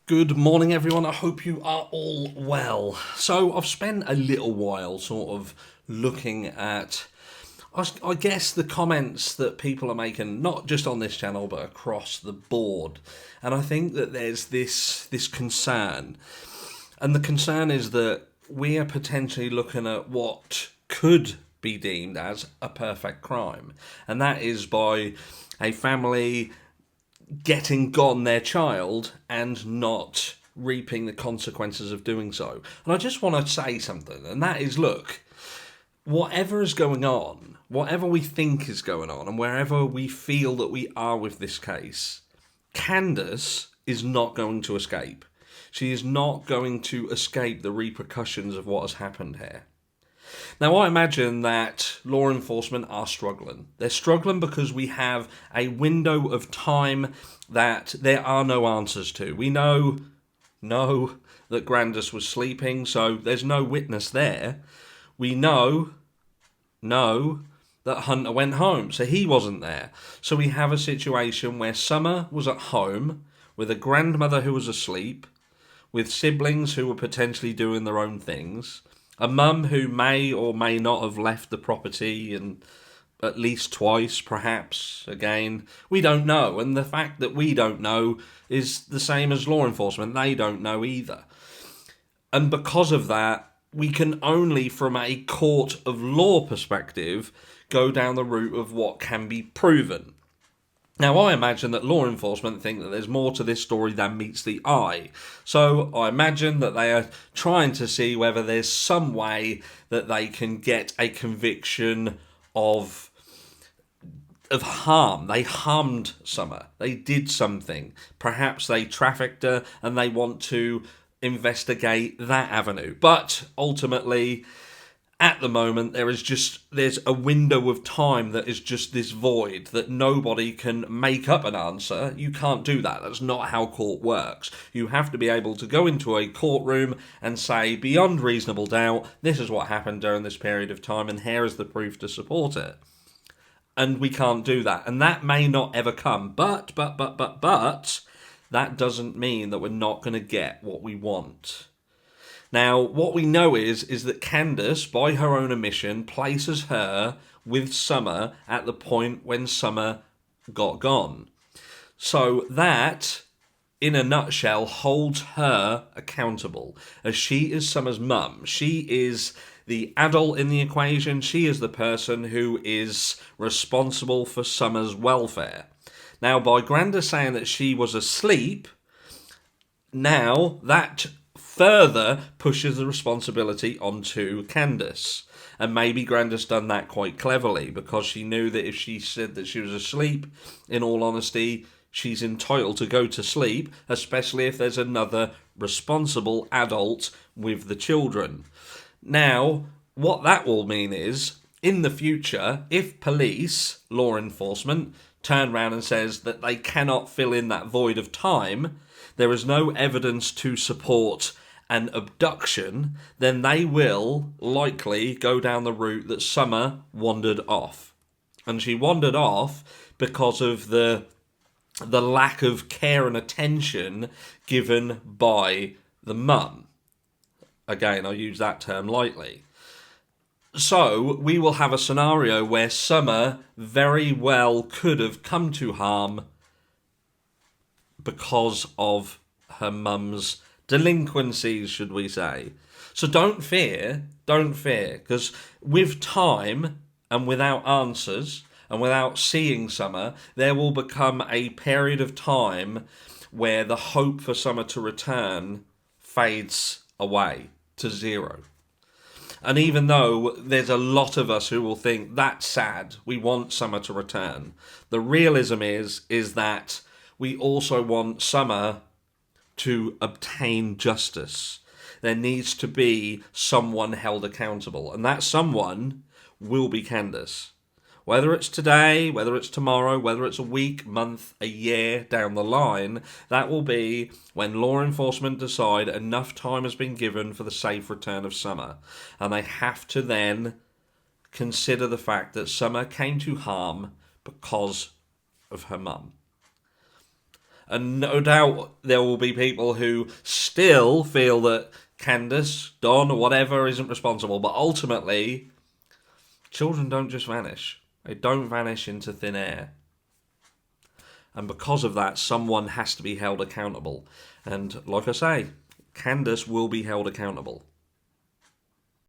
Good morning, everyone. I hope you are all well. So, I've spent a little while sort of looking at, I guess, the comments that people are making, not just on this channel, but across the board. And I think that there's this concern. And the concern is that we are potentially looking at what could be deemed as a perfect crime. And that is by a family getting gone their child and not reaping the consequences of doing so. And I just want to say something, and that is, look, whatever is going on, whatever we think is going on, and wherever we feel that we are with this case, Candus is not going to escape. She is not going to escape the repercussions of what has happened here. Now, I imagine that law enforcement are struggling. They're struggling because we have a window of time that there are no answers to. We know that Grandis was sleeping, so there's no witness there. We know that Hunter went home, so he wasn't there. So we have a situation where Summer was at home with a grandmother who was asleep, with siblings who were potentially doing their own things, a mum who may or may not have left the property, and at least twice, perhaps. Again, we don't know. And the fact that we don't know is the same as law enforcement. They don't know either. And because of that, we can only, from a court of law perspective, go down the route of what can be proven. Now, I imagine that law enforcement think that there's more to this story than meets the eye. So I imagine that they are trying to see whether there's some way that they can get a conviction of harm. They harmed Summer. They did something. Perhaps they trafficked her and they want to investigate that avenue. But ultimately, at the moment, there's a window of time that is just this void that nobody can make up an answer. You can't do that. That's not how court works. You have to be able to go into a courtroom and say, beyond reasonable doubt, this is what happened during this period of time, and here is the proof to support it. And we can't do that. And that may not ever come. But, that doesn't mean that we're not going to get what we want. Now, what we know is that Candus, by her own admission, places her with Summer at the point when Summer got gone. So that, in a nutshell, holds her accountable, as she is Summer's mum. She is the adult in the equation. She is the person who is responsible for Summer's welfare. Now, by Grandis saying that she was asleep, now that further pushes the responsibility onto Candus. And maybe Grandis done that quite cleverly, because she knew that if she said that she was asleep, in all honesty, she's entitled to go to sleep, especially if there's another responsible adult with the children. Now, what that will mean is, in the future, if police, law enforcement, turn around and says that they cannot fill in that void of time, there is no evidence to support an abduction, then they will likely go down the route that Summer wandered off. And she wandered off because of the lack of care and attention given by the mum. Again, I use that term lightly. So we will have a scenario where Summer very well could have come to harm because of her mum's delinquencies, should we say. So don't fear, because with time and without answers and without seeing Summer, there will become a period of time where the hope for Summer to return fades away to zero. And even though there's a lot of us who will think that's sad, we want Summer to return, the realism is that we also want Summer to obtain justice. There needs to be someone held accountable, and that someone will be Candus. Whether it's today, whether it's tomorrow, whether it's a week, month, a year down the line, that will be when law enforcement decide enough time has been given for the safe return of Summer. And they have to then consider the fact that Summer came to harm because of her mum. And no doubt there will be people who still feel that Candus, Don, or whatever isn't responsible. But ultimately, children don't just vanish. They don't vanish into thin air. And because of that, someone has to be held accountable. And like I say, Candus will be held accountable.